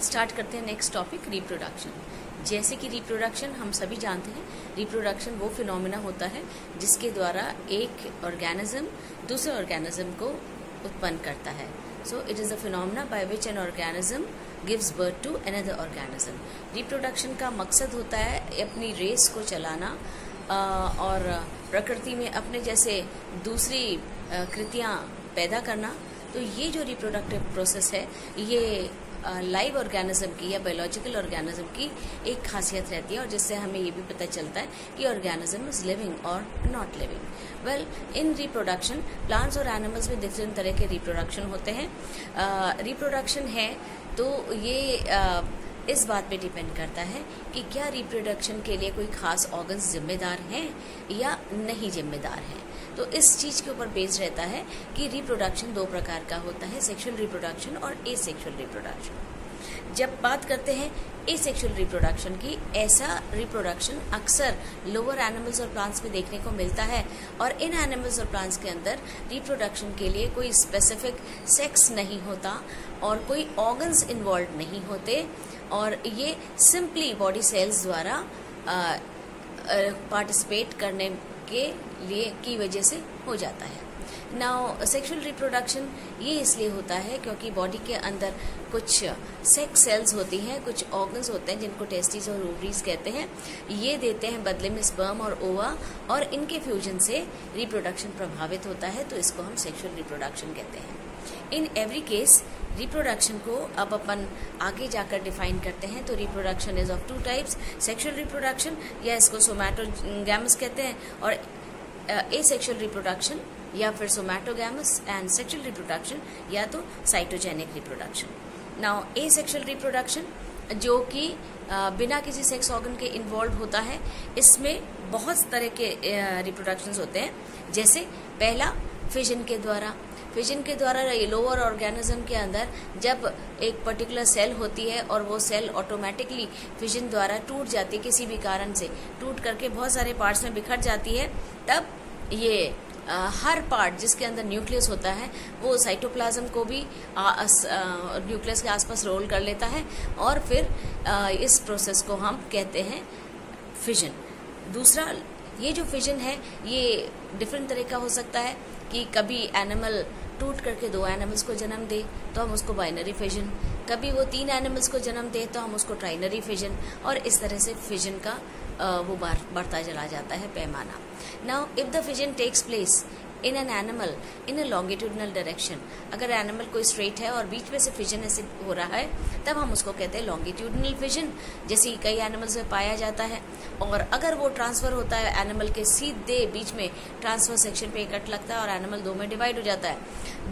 Start करते हैं next topic, reproduction. जैसे कि रिप्रोडक्शन हम सभी जानते हैं, रिप्रोडक्शन वो फिनोमिना होता है जिसके द्वारा एक ऑर्गेनिज्म दूसरे ऑर्गेनिज्म को उत्पन्न करता है। So it is a phenomena by which an organism gives birth to another organism. Reproduction का मकसद होता है अपनी रेस को चलाना और प्रकृति में अपने जैसे दूसरी कृतियाँ पैदा करना। तो ये जो रिप्रोडक्टिव प्रोसेस है, ये लाइव ऑर्गेनिज्म की या बायोलॉजिकल ऑर्गेनिज्म की एक खासियत रहती है, और जिससे हमें ये भी पता चलता है कि ऑर्गेनिज्म इज लिविंग और not living. Well, in reproduction plants और एनिमल्स में डिफरेंट तरह के रिप्रोडक्शन होते हैं। रिप्रोडक्शन है तो ये इस बात पे डिपेंड करता है कि क्या रिप्रोडक्शन के लिए कोई खास ऑर्गन्स जिम्मेदार हैं या नहीं जिम्मेदार हैं। तो इस चीज के ऊपर बेस्ड रहता है कि रिप्रोडक्शन दो प्रकार का होता है, सेक्सुअल रिप्रोडक्शन और एसेक्सुअल रिप्रोडक्शन। जब बात करते हैं एसेक्सुअल रिप्रोडक्शन की, ऐसा रिप्रोडक्शन अक्सर लोअर एनिमल्स और प्लांट्स में देखने को मिलता है, और इन एनिमल्स और प्लांट्स के अंदर रिप्रोडक्शन के लिए कोई स्पेसिफिक सेक्स नहीं होता और कोई ऑर्गन्स इन्वॉल्व नहीं होते, और ये सिंपली बॉडी सेल्स द्वारा पार्टिसिपेट करने के लिए की वजह से हो जाता है। नाउ सेक्सुअल रिप्रोडक्शन ये इसलिए होता है क्योंकि बॉडी के अंदर कुछ सेक्स सेल्स होती हैं, कुछ ऑर्गन्स होते हैं जिनको टेस्टिस और ओवरीज कहते हैं। ये देते हैं बदले में स्पर्म और ओवा, और इनके फ्यूजन से रिप्रोडक्शन प्रभावित होता है, तो इसको हम सेक्सुअल रिप्रोडक्शन कहते हैं। इन एवरी केस रिप्रोडक्शन को अब अपन आगे जाकर डिफाइन करते हैं। तो reproduction is of two types, sexual reproduction या इसको सोमैटोगैमस कहते हैं, और एसेक्सुअल रिप्रोडक्शन या फिर सोमैटोगैमस, एंड सेक्सुअल रिप्रोडक्शन या तो cytogenic reproduction. Now asexual reproduction जो कि बिना किसी सेक्स ऑर्गन के इन्वॉल्व होता है, इसमें बहुत तरह के रिप्रोडक्शंस होते हैं। जैसे पहला फिजन के द्वारा लोअर ऑर्गेनिज्म के अंदर जब एक पर्टिकुलर सेल होती है और वो सेल ऑटोमेटिकली फिजन द्वारा टूट जाती है, किसी भी कारण से टूट करके बहुत सारे पार्ट्स में बिखर जाती है, तब ये हर पार्ट जिसके अंदर न्यूक्लियस होता है वो साइटोप्लाज्म को भी न्यूक्लियस के आसपास रोल कर लेता है, और फिर इस प्रोसेस को हम कहते हैं फिजन। दूसरा, ये जो फिजन है ये डिफरेंट तरह का हो सकता है कि कभी एनिमल टूट करके दो एनिमल्स को जन्म दे तो हम उसको बाइनरी फिजन, कभी वो 3 एनिमल्स को जन्म दे तो हम उसको ट्राइनरी फिजन, और इस तरह से फिजन का वो बढ़ता चला जाता है पैमाना। Now if the fission takes place in an animal in a longitudinal direction, अगर एनिमल कोई स्ट्रेट है और बीच में से फिजन ऐसे हो रहा है, तब हम उसको कहते हैं लॉन्गिट्यूडनल फिजन, जैसे कई एनिमल्स में पाया जाता है। और अगर वो ट्रांसफर होता है एनिमल के सीधे बीच में, ट्रांसफर सेक्शन पे कट लगता है और एनिमल 2 में डिवाइड हो जाता है,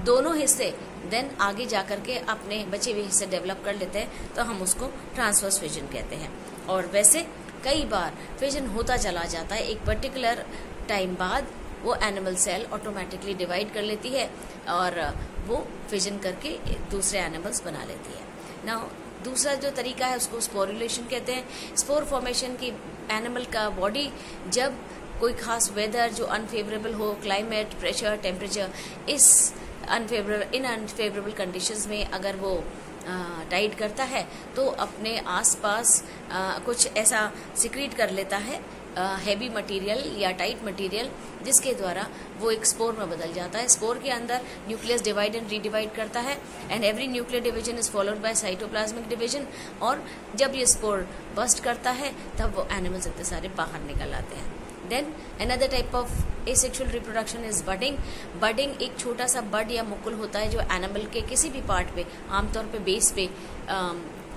दोनों हिस्से देन आगे जाकर के अपने बचे हुए हिस्से डेवलप कर लेते हैं, तो हम उसको ट्रांसवर्स फिजन कहते हैं। और वैसे कई बार फिजन होता चला जाता है, एक पर्टिकुलर टाइम बाद वो एनिमल सेल ऑटोमेटिकली डिवाइड कर लेती है और वो फिजन करके दूसरे एनिमल्स बना लेती है। नाउ दूसरा जो तरीका है उसको स्पोरुलेशन कहते हैं। स्पोर फॉर्मेशन की एनिमल का बॉडी जब कोई खास वेदर जो अनफेवरेबल हो, क्लाइमेट, प्रेशर, टेम्परेचर, इन अनफेवरेबल कंडीशंस में अगर वो टाइट करता है तो अपने आसपास कुछ ऐसा सिक्रीट कर लेता है, हैवी मटेरियल या टाइट मटेरियल, जिसके द्वारा वो एक स्पोर में बदल जाता है। स्पोर के अंदर न्यूक्लियस डिवाइड एंड रीडिवाइड करता है, and every nuclear division is followed by cytoplasmic division, और जब ये स्पोर बस्ट करता है तब वो एनिमल्स इतने सारे बाहर निकल आते हैं। Then another type of asexual reproduction is budding. Budding एक छोटा सा बड या मुकुल होता है जो एनिमल के किसी भी पार्ट पे, आमतौर पे बेस पे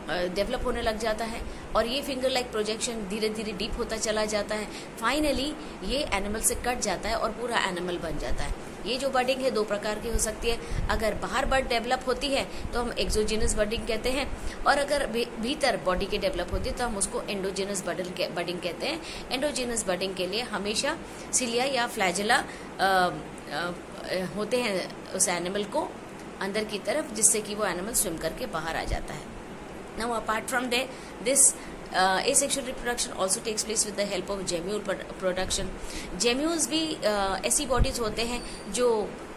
डेवलप होने लग जाता है, और ये फिंगर लाइक प्रोजेक्शन धीरे धीरे डीप होता चला जाता है। फाइनली ये एनिमल से कट जाता है और पूरा एनिमल बन जाता है। ये जो बडिंग है 2 प्रकार की हो सकती है। अगर बाहर बड डेवलप होती है तो हम एक्सोजिनस बडिंग कहते हैं, और अगर भीतर बॉडी की डेवलप होती है तो हम उसको एंडोजिनस बडिंग कहते हैं। एंडोजिनस बडिंग के लिए हमेशा सिलिया या फ्लैजेला होते हैं उस एनिमल को अंदर की तरफ, जिससे कि वो एनिमल स्विम करके बाहर आ जाता है। Now apart from this asexual reproduction also takes place with the help of gemule production. Gemules भी ऐसी बॉडीज होते हैं जो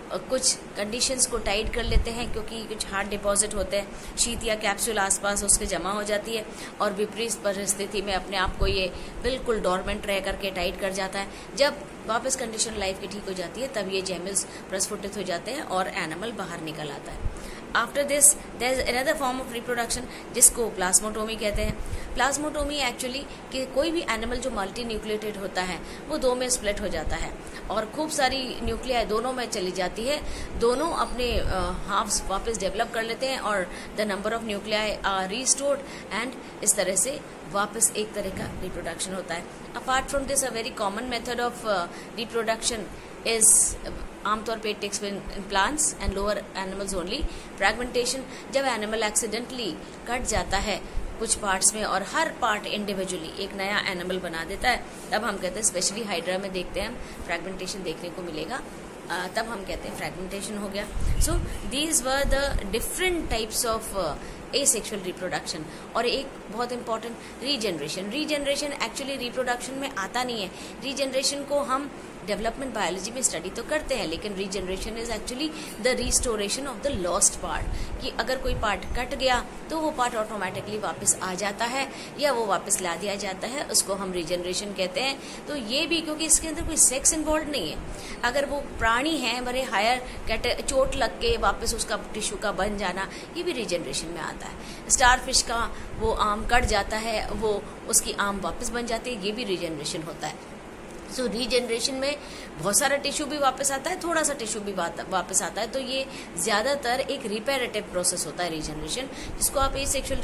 कुछ कंडीशंस को टाइट कर लेते हैं क्योंकि कुछ हार्ड डिपॉजिट होते हैं, शीत या कैप्सूल आसपास उसके जमा हो जाती है और विपरीत परिस्थिति में अपने आप को ये बिल्कुल डोरमेंट रह करके टाइट कर जाता है। जब वापस कंडीशन लाइफ की ठीक हो जाती है तब ये जेमल्स प्रस्फुटित हो जाते हैं और एनिमल बाहर निकल आता है। After this there is another form of reproduction जिसको प्लाज्मोटोमी कहते हैं। प्लाज्मोटोमी एक्चुअली कि कोई भी एनिमल जो मल्टी न्यूक्लिएटेड होता है वो दो में स्प्लिट हो जाता है और खूब सारी न्यूक्लियाई दोनों में चली जाती है, दोनों अपने हाफ्स वापस डेवलप कर लेते हैं और the number of nuclei are restored and इस तरह से वापस एक तरह का रिप्रोडक्शन होता है। Apart from this a very common method of reproduction is आमतौर पे takes in plants and lower animals only fragmentation. जब एनिमल एक्सीडेंटली कट जाता है कुछ पार्ट्स में और हर पार्ट इंडिविजुअली एक नया एनिमल बना देता है तब हम कहते हैं, स्पेशली हाइड्रा में देखते हैं हम फ्रैगमेंटेशन देखने को मिलेगा, तब हम कहते हैं फ्रैगमेंटेशन हो गया। So these were the different types of asexual reproduction. और एक बहुत important regeneration. Regeneration actually reproduction में आता नहीं है। रीजनरेशन को हम डेवलपमेंट बायोलॉजी में स्टडी तो करते हैं लेकिन regeneration is actually the restoration of the lost part, कि अगर कोई पार्ट कट गया तो वो पार्ट ऑटोमेटिकली वापस आ जाता है या वो वापस ला दिया जाता है, उसको हम रीजनरेशन कहते हैं। तो ये भी क्योंकि इसके अंदर कोई सेक्स इन्वॉल्व नहीं है, अगर वो प्राणी है बड़े हायर चोट लग के वापस उसका टिश्यू का बन जाना, ये भी रीजनरेशन में आता है। स्टारफिश का वो आर्म कट जाता है, वो उसकी आर्म वापस बन जाती है, ये भी रीजनरेशन होता है। सो रीजनरेशन में बहुत सारा टिश्यू भी वापस आता है, थोड़ा सा टिश्यू भी वापस आता है, तो ये ज्यादातर एक रिपेरेटिव प्रोसेस होता है रीजनरेशन, जिसको आप एसेक्सुअल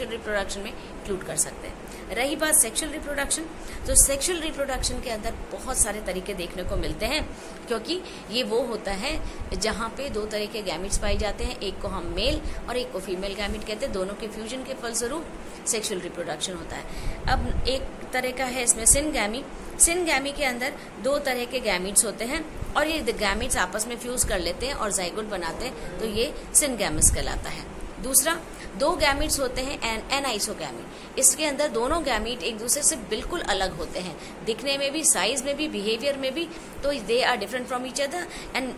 रिप्रोडक्शन में इंक्लूड कर सकते हैं। रही बात सेक्सुअल रिप्रोडक्शन, तो सेक्सुअल रिप्रोडक्शन के अंदर बहुत सारे तरीके देखने को मिलते हैं क्योंकि ये वो होता है जहाँ पे दो तरह के गैमिट्स पाए जाते हैं, एक को हम मेल और एक को फीमेल गैमिट कहते हैं, दोनों के फ्यूजन के फलस्वरूप सेक्सुअल रिप्रोडक्शन होता है। अब एक तरह का है इसमें सिनगैमी। सिनगैमी के अंदर दो तरह के गैमिट्स होते हैं और ये गैमिट्स आपस में फ्यूज कर लेते हैं और जाइगोट बनाते हैं, तो ये सिनगैमस कहलाता है। दूसरा, दो गैमिट्स होते हैं एनाइसोगैमी। इसके अंदर दोनों गैमिट एक दूसरे से बिल्कुल अलग होते हैं, दिखने में भी, साइज में भी, बिहेवियर में भी, तो they are different from each other and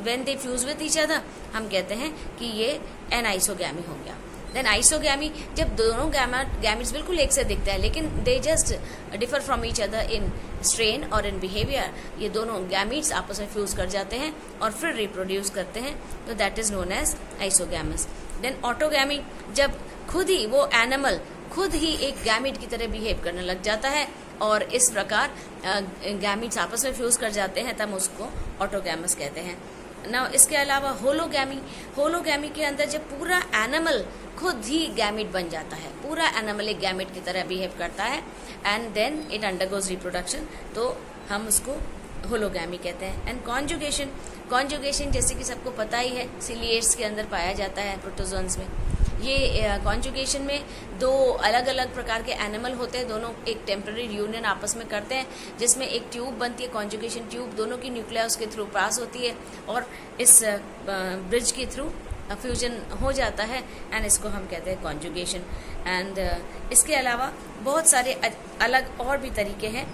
when they fuse with each other हम कहते हैं कि ये एनाइसोगैमी हो गया। देन आइसोगैमी, जब दोनों गैमिट्स बिल्कुल एक से दिखते हैं लेकिन they just differ from each other in strain और इन बिहेवियर, ये दोनों गैमिट्स आपस में फ्यूज कर जाते हैं और फिर रिप्रोड्यूस करते हैं, तो that is known as isogamous. Then autogamy, जब खुद ही वो एनिमल खुद ही एक गैमिट की तरह बिहेव करने लग जाता है और इस प्रकार गैमिट्स आपस में फ्यूज कर जाते हैं, तब उसको ऑटोगैमस कहते हैं। ना इसके अलावा होलोगैमी के अंदर जब पूरा एनिमल खुद ही गैमिट बन जाता है, पूरा एनिमल एक गैमिट की तरह बिहेव करता है and then it undergoes reproduction, तो हम उसको होलोगैमी कहते हैं। एंड कॉन्जुगेशन जैसे कि सबको पता ही है, सिलिएट्स के अंदर पाया जाता है, प्रोटोजोन्स में। ये कॉन्जुगेशन में दो अलग अलग प्रकार के एनिमल होते हैं, दोनों एक टेम्पररी यूनियन आपस में करते हैं जिसमें एक ट्यूब बनती है, कॉन्जुगेशन ट्यूब, दोनों की न्यूक्लिया उसके थ्रू पास होती है और इस ब्रिज के थ्रू फ्यूजन हो जाता है एंड इसको हम कहते हैं कॉन्जुगेशन। एंड इसके अलावा बहुत सारे अलग और भी तरीके हैं,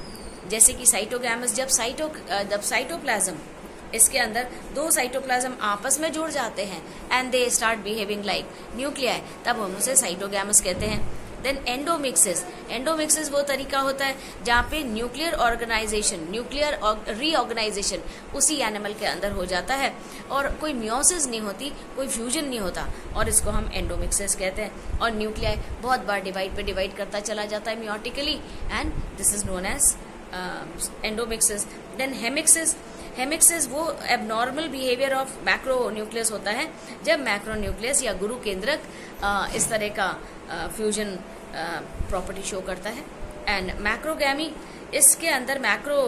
जैसे कि साइटोगैमस, जब साइटोप्लाज्म, इसके अंदर दो साइटोप्लाज्म आपस में जुड़ जाते हैं and they start behaving like nuclei, तब हम उसे साइटोगैमस कहते हैं। देन एंडोमिक्सिस वो तरीका होता है जहाँ पे न्यूक्लियर रीऑर्गेनाइजेशन उसी एनिमल के अंदर हो जाता है और कोई मियोसिस नहीं होती, कोई फ्यूजन नहीं होता, और इसको हम एंडोमिक्सिस कहते हैं। और न्यूक्लियाई बहुत बार डिवाइड करता चला जाता है meiotically and this is known as endomixis. Then hemixis वो एबनॉर्मल बिहेवियर ऑफ मैक्रोन्यूक्लियस होता है, जब मैक्रोन्यूक्लियस या गुरु केंद्रक इस तरह का फ्यूजन प्रॉपर्टी शो करता है। एंड मैक्रोगैमी, इसके अंदर मैक्रो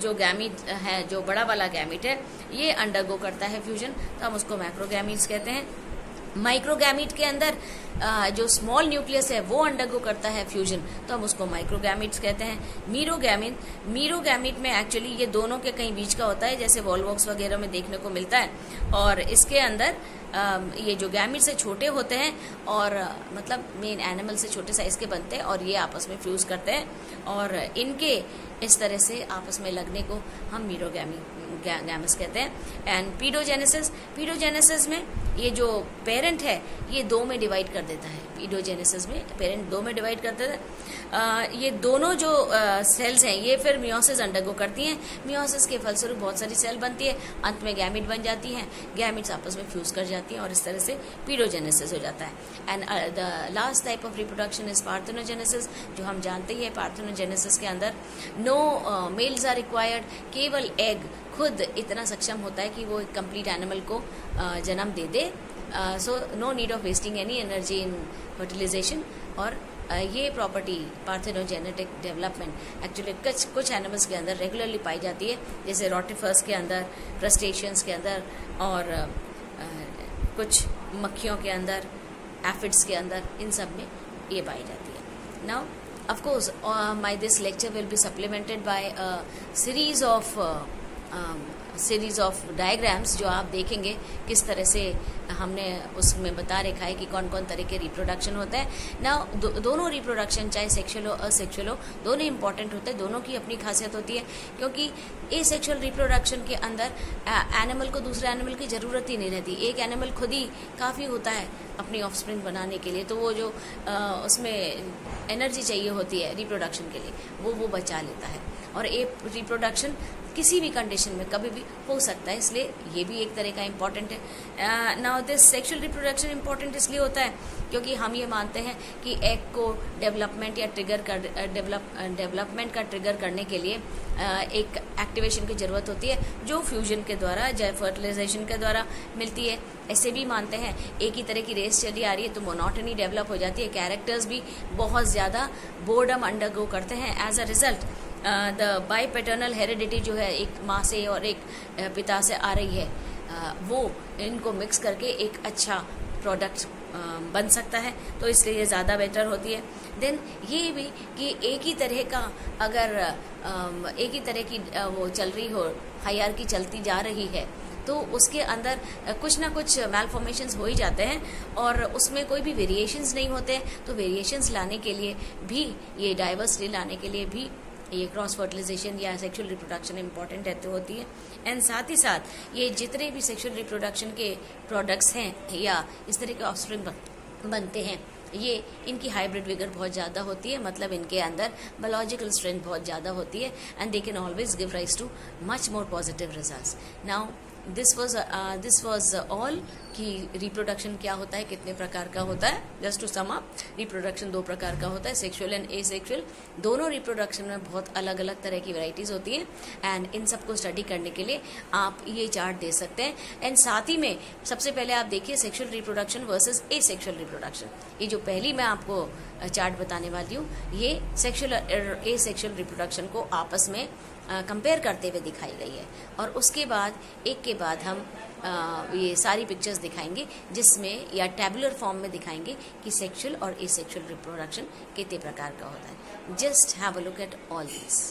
जो गैमीट है, जो बड़ा वाला गैमीट है, ये अंडरगो करता है फ्यूजन, तो हम उसको मैक्रोगैमीट्स कहते हैं। माइक्रोगैमीट के अंदर जो स्मॉल न्यूक्लियस है वो अंडरगो करता है फ्यूजन, तो हम उसको माइक्रोगैमीट्स कहते हैं। मीरोगैमीट में एक्चुअली ये दोनों के कहीं बीच का होता है, जैसे वॉल्वॉक्स वगैरह में देखने को मिलता है, और इसके अंदर ये जो गैमिट से छोटे होते हैं और मतलब मेन एनिमल से छोटे साइज के बनते हैं और ये आपस में फ्यूज करते हैं और इनके इस तरह से आपस में लगने को हम मीरोगैमस कहते हैं। एंड पीडोजेनेसिस में ये जो पेरेंट है ये दो में डिवाइड कर देता है। पीडोजेनेसिस में पेरेंट दो में डिवाइड कर देता है। ये दोनों जो सेल्स हैं ये फिर मियोसिस अंडरगो करती हैं। मियोसिस के फलस्वरूप बहुत सारी सेल बनती है, अंत में गैमिट बन जाती हैं, गैमिट्स आपस में फ्यूज कर जाती हैं और इस तरह से पीडोजेनेसिस हो जाता है। And the last type of reproduction is parthenogenesis, जो हम जानते ही है। पार्थेनोजेनेसिस के अंदर नो मेल्स आर रिक्वायर्ड, केवल एग खुद इतना सक्षम होता है कि वो एक कंप्लीट एनिमल को जन्म दे दे। So no need of wasting any energy in fertilisation. और ये प्रॉपर्टी पार्थेनोजेनेटिक डेवलपमेंट एक्चुअली कुछ एनिमल्स के अंदर रेगुलरली पाई जाती है, जैसे रोटिफर्स के अंदर, क्रस्टेशियंस के अंदर और कुछ मक्खियों के अंदर, एफिड्स के अंदर, इन सब में ये पाई जाती है। Now of course this lecture will be supplemented by a series of diagrams जो आप देखेंगे किस तरह से हमने उसमें बता रखा है कि कौन कौन तरह के रिप्रोडक्शन होता है ना। दोनों रिप्रोडक्शन चाहे सेक्सुअल हो असेक्सुअल हो, दोनों इंपॉर्टेंट होते हैं, दोनों की अपनी खासियत होती है। क्योंकि एसेक्सुअल रिप्रोडक्शन के अंदर एनिमल को दूसरे एनिमल की जरूरत ही नहीं रहती। एक एनिमल खुद ही काफ़ी होता है अपनी ऑफस्प्रिंग बनाने के लिए, तो वो जो उसमें एनर्जी चाहिए होती है रिप्रोडक्शन के लिए वो बचा लेता है। और एक रिप्रोडक्शन किसी भी कंडीशन में कभी भी हो सकता है, इसलिए ये भी एक तरह का इम्पॉर्टेंट है। Now this sexual reproduction important इसलिए होता है क्योंकि हम ये मानते हैं कि एग को डेवलपमेंट या डेवलपमेंट का ट्रिगर करने के लिए एक एक्टिवेशन की जरूरत होती है, जो फ्यूजन के द्वारा या फर्टिलाइजेशन के द्वारा मिलती है। ऐसे भी मानते हैं एक ही तरह की रेस चली आ रही है तो मोनोटनी डेवलप हो जाती है, कैरेक्टर्स भी बहुत ज़्यादा बोर्डम अंडरगो करते हैं। As a result the biparental heredity जो है एक माँ से और एक पिता से आ रही है, वो इनको मिक्स करके एक अच्छा प्रोडक्ट बन सकता है, तो इसलिए ये ज़्यादा बेटर होती है। देन ये भी कि एक ही तरह का अगर एक ही तरह की वो चल रही हो, हायरार्की चलती जा रही है, तो उसके अंदर कुछ ना कुछ मैलफॉर्मेशंस हो ही जाते हैं और उसमें कोई भी वेरिएशंस नहीं होते। तो वेरिएशंस लाने के लिए भी, ये डाइवर्सिटी लाने के लिए भी ये क्रॉस फर्टिलाइजेशन या सेक्सुअल रिप्रोडक्शन इंपॉर्टेंट रहती होती है। एंड साथ ही साथ ये जितने भी सेक्सुअल रिप्रोडक्शन के प्रोडक्ट्स हैं या इस तरह के ऑफस्प्रिंग बनते हैं, ये इनकी हाइब्रिड विगर बहुत ज़्यादा होती है, मतलब इनके अंदर बायोलॉजिकल स्ट्रेंथ बहुत ज़्यादा होती है and they can always give rise to much more positive results. Now this was all कि रिप्रोडक्शन क्या होता है, कितने प्रकार का होता है। Just to sum up, reproduction दो प्रकार का होता है, सेक्सुअल एंड एसेक्सुअल। दोनों रिप्रोडक्शन में बहुत अलग अलग तरह की वैरायटीज होती हैं एंड इन सबको स्टडी करने के लिए आप ये चार्ट दे सकते हैं। एंड साथ ही में सबसे पहले आप देखिए sexual reproduction versus asexual reproduction. ये जो पहली मैं आपको चार्ट बताने वाली हूँ, ये सेक्सुअल और एसेक्सुअल रिप्रोडक्शन को आपस में कंपेयर करते हुए दिखाई गई है। और उसके बाद एक के बाद हम ये सारी पिक्चर्स दिखाएंगे जिसमें या टैबुलर फॉर्म में दिखाएंगे कि सेक्सुअल और एसेक्सुअल रिप्रोडक्शन कितने प्रकार का होता है। Just have a look at all this.